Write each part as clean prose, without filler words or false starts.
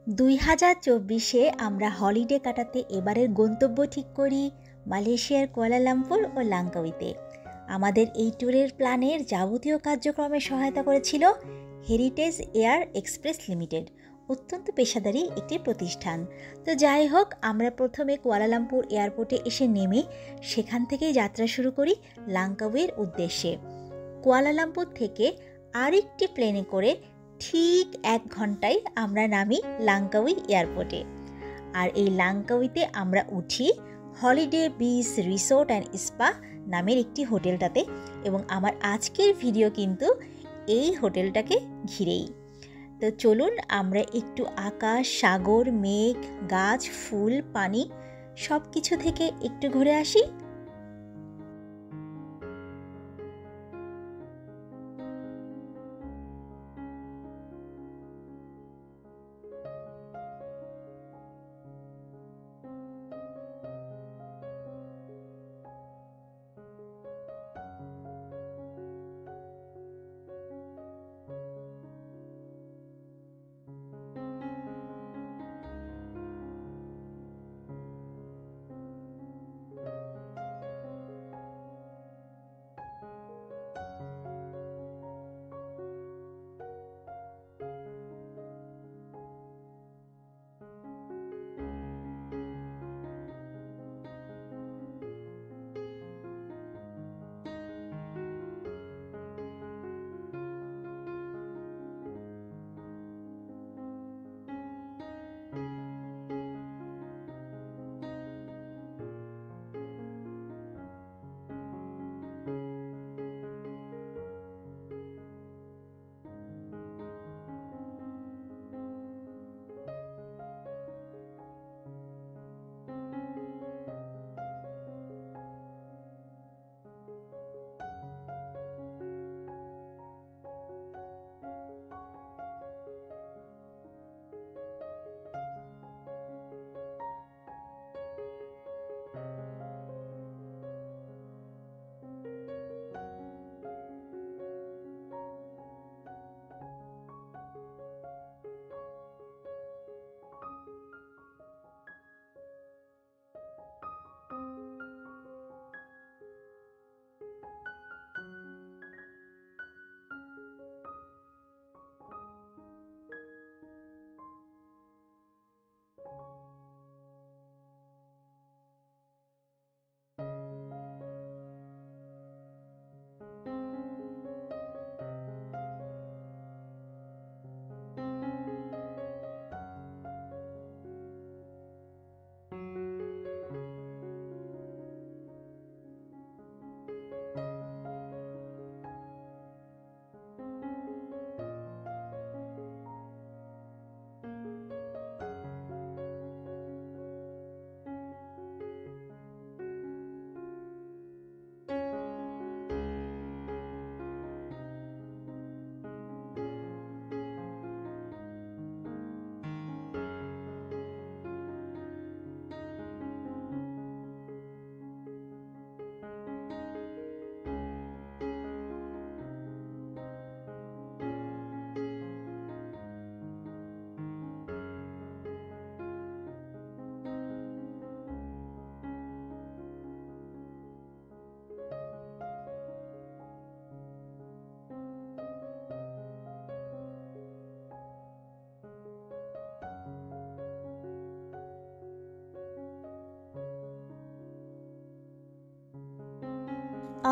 2024-এ আমরা হলিডে কাটাতে এবারের গন্তব্য ঠিক করি মালয়েশিয়ার কুয়ালালামপুর ও লাঙ্কাউইতে। আমাদের এই ট্যুরের প্ল্যানের যাবতীয় কার্যক্রমে সহায়তা করেছিল হেরিটেজ এয়ার এক্সপ্রেস লিমিটেড, অত্যন্ত পেশাদারী একটি প্রতিষ্ঠান। তো যাই হোক, আমরা প্রথমে কুয়ালালামপুর এয়ারপোর্টে এসে নেমে সেখান থেকেই যাত্রা শুরু করি লাঙ্কাউইয়ের উদ্দেশ্যে। কুয়ালালামপুর থেকে আরেকটি প্লেনে করে ঠিক 1 ঘন্টায় আমরা নামি লাঙ্কাউই এয়ারপোর্টে। আর এই লাঙ্কাউইতে আমরা উঠি holiday beach resort and spa নামের একটি হোটেলটাতে, এবং আমার আজকের ভিডিও কিন্তু এই হোটেলটাকে ঘিরেই। তো চলুন আমরা একটু আকাশ, সাগর, মেঘ, গাছ, ফুল, পানি সব কিছু থেকে একটু ঘুরে আসি।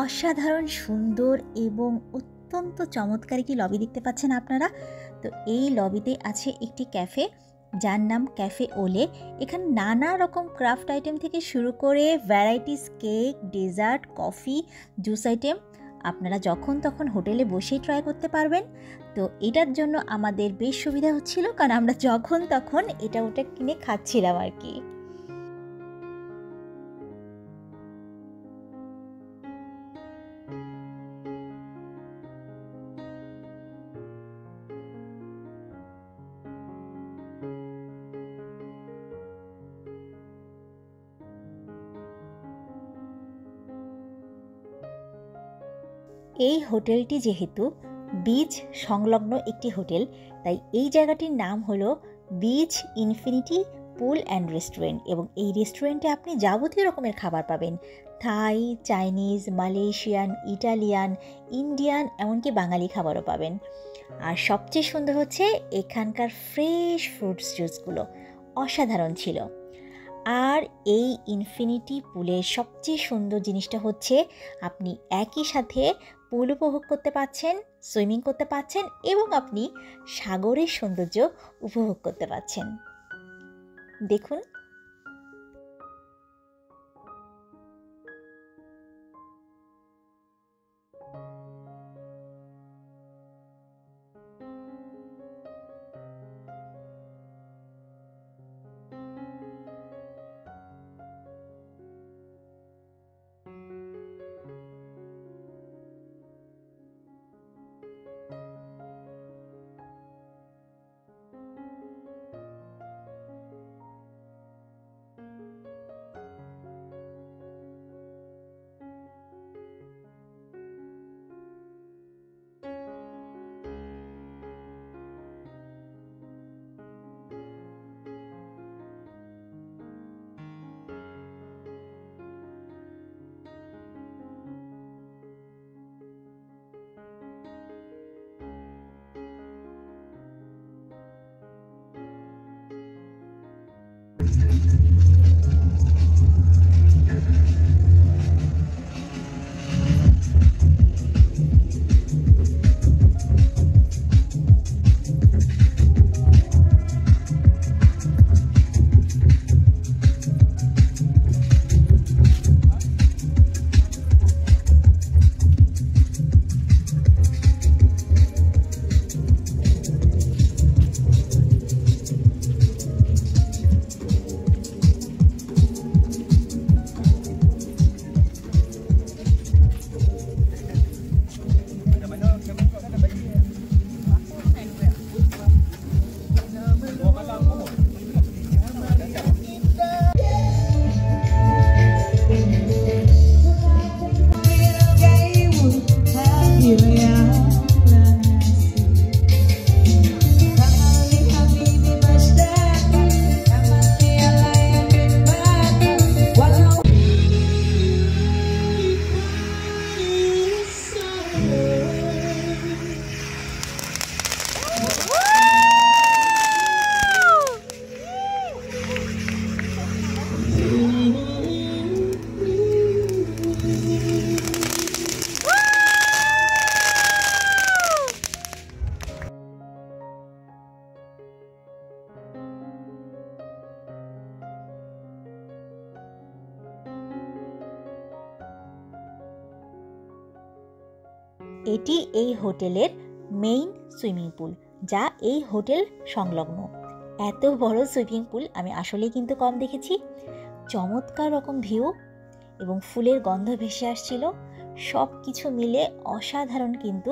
অসাধারণ সুন্দর এবং অত্যন্ত চমৎকার একটি লবি দেখতে পাচ্ছেন আপনারা। তো এই লবিতে আছে একটি ক্যাফে, যার নাম ক্যাফে ওলে। এখানে নানা রকম ক্রাফট আইটেম থেকে শুরু করে varieties cake, dessert, coffee, juice item আপনারা যখন তখন হোটেলে বসেই ট্রাই করতে পারবেন। তো এটার জন্য আমাদের বেশ সুবিধা হচ্ছিল, কারণ আমরা যখন তখন এটা ওটা কিনে খাচ্ছিলাম আর কি। এই হোটেলটি যেহেতু বিচ সংলগ্ন একটি হোটেল, তাই এই জায়গাটির নাম হলো beach infinity pool and restaurant, এবং এই রেস্টুরেন্টে আপনি যাবতীয় রকমের খাবার পাবেন, থাই, চাইনিজ, মালয়েশিয়ান, ইটালিয়ান, ইন্ডিয়ান, এমনকি বাঙালি খাবারও পাবেন। আর সবচেয়ে সুন্দর হচ্ছে এখানকার ফ্রেশ ফ্রুটস জুসগুলো অসাধারণ ছিল। আর এই ইনফিনিটি পুলের সবচেয়ে সুন্দর জিনিসটা হচ্ছে আপনি একই সাথে পুল উপভোগ করতে পারছেন, সুইমিং করতে পারছেন, এবং আপনি সাগরের সৌন্দর্য উপভোগ করতে পারছেন। দেখুন, এটি এই হোটেলের মেইন সুইমিং পুল, যা এই হোটেল সংলগ্ন। এত বড় সুইমিং পুল আমি আসলেই কিন্তু কম দেখেছি। চমৎকার রকম ভিউ এবং ফুলের গন্ধ ভেসে আসছিল, সব কিছু মিলে অসাধারণ কিন্তু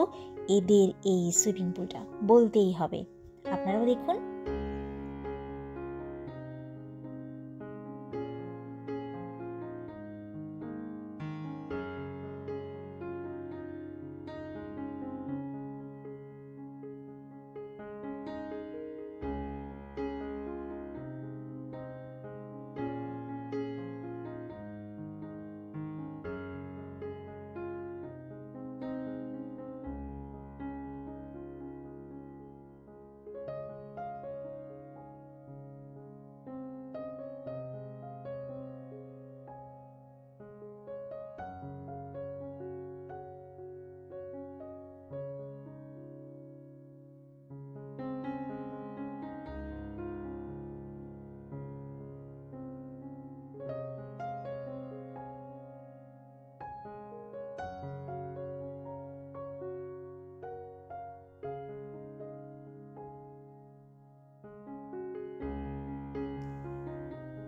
এদের এই সুইমিং পুলটা, বলতেই হবে। আপনারাও দেখুন।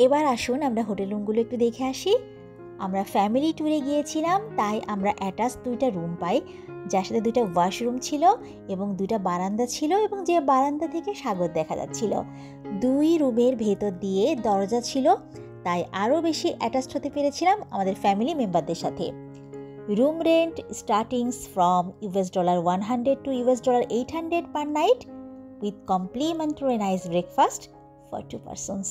এবার আসুন আমরা হোটেল রুমগুলো একটু দেখে আসি। আমরা ফ্যামিলি ট্যুরে গিয়েছিলাম, তাই আমরা অ্যাটাচ 2টা রুম পাই, যার সাথে 2টা ওয়াশরুম ছিল এবং 2টা বারান্দা ছিল, এবং যে বারান্দা থেকে সাগর দেখা যাচ্ছিল। 2 রুমের ভেতর দিয়ে দরজা ছিল, তাই আরও বেশি অ্যাটাচড হতে পেরেছিলাম আমাদের ফ্যামিলি মেম্বারদের সাথে। Room rent startings from $100 to $800 per night, with complimentary nice breakfast for 2 persons.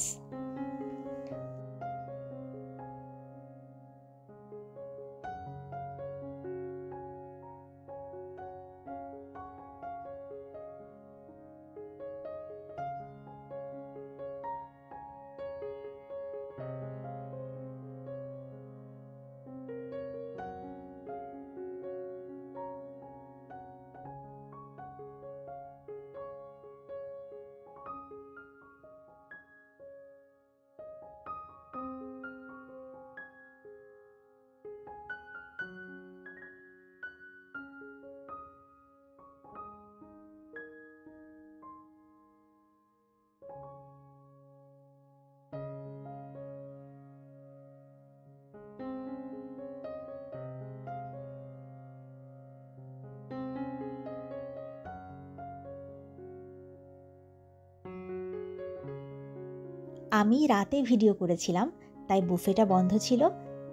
আমি রাতে ভিডিও করেছিলাম, তাই বুফেটা বন্ধ ছিল,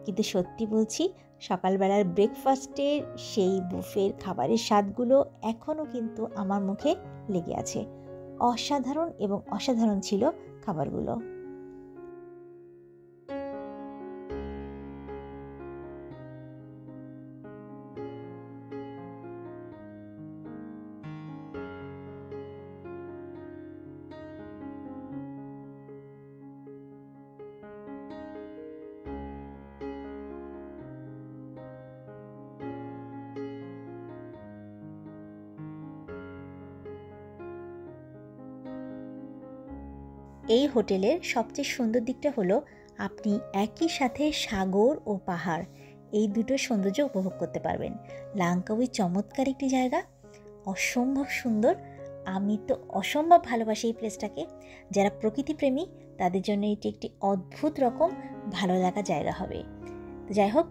কিন্তু সত্যি বলছি সকালবেলার ব্রেকফাস্টের সেই বুফের খাবারের স্বাদগুলো এখনও কিন্তু আমার মুখে লেগে আছে। অসাধারণ এবং অসাধারণ ছিল খাবারগুলো। এই হোটেলের সবচেয়ে সুন্দর দিকটা হলো আপনি একই সাথে সাগর ও পাহাড় এই দুটো সৌন্দর্য উপভোগ করতে পারবেন। লাঙ্কাউই চমৎকার একটি জায়গা, অসম্ভব সুন্দর। আমি তো অসম্ভব ভালোবাসি এই প্লেসটাকে। যারা প্রকৃতিপ্রেমী তাদের জন্য এটি একটি অদ্ভুত রকম ভালো লাগা জায়গা হবে। তো যাই হোক,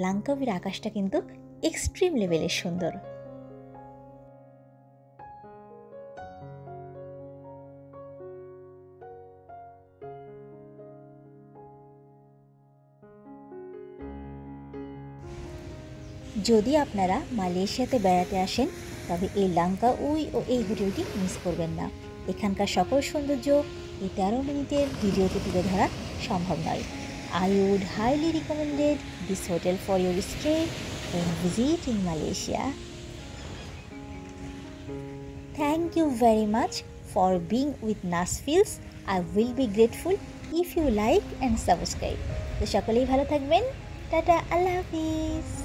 লাঙ্কাউইর আকাশটা কিন্তু এক্সট্রিম লেভেলের সুন্দর। যদি আপনারা মালয়েশিয়াতে বেড়াতে আসেন তবে এই লাঙ্কাউই ও এই হোটেলটি মিস করবেন না। এখানকার সকল সৌন্দর্য এই 13 মিনিটের ভিডিওতে তুলে ধরা সম্ভব নয়। I would highly recommended this hotel for your stay and visit in Malaysia. Thank you very much for being with Nasfils. I will be grateful if you like and subscribe. তো সকলেই ভালো থাকবেন। টাটা, আল্লাহ হাফিজ।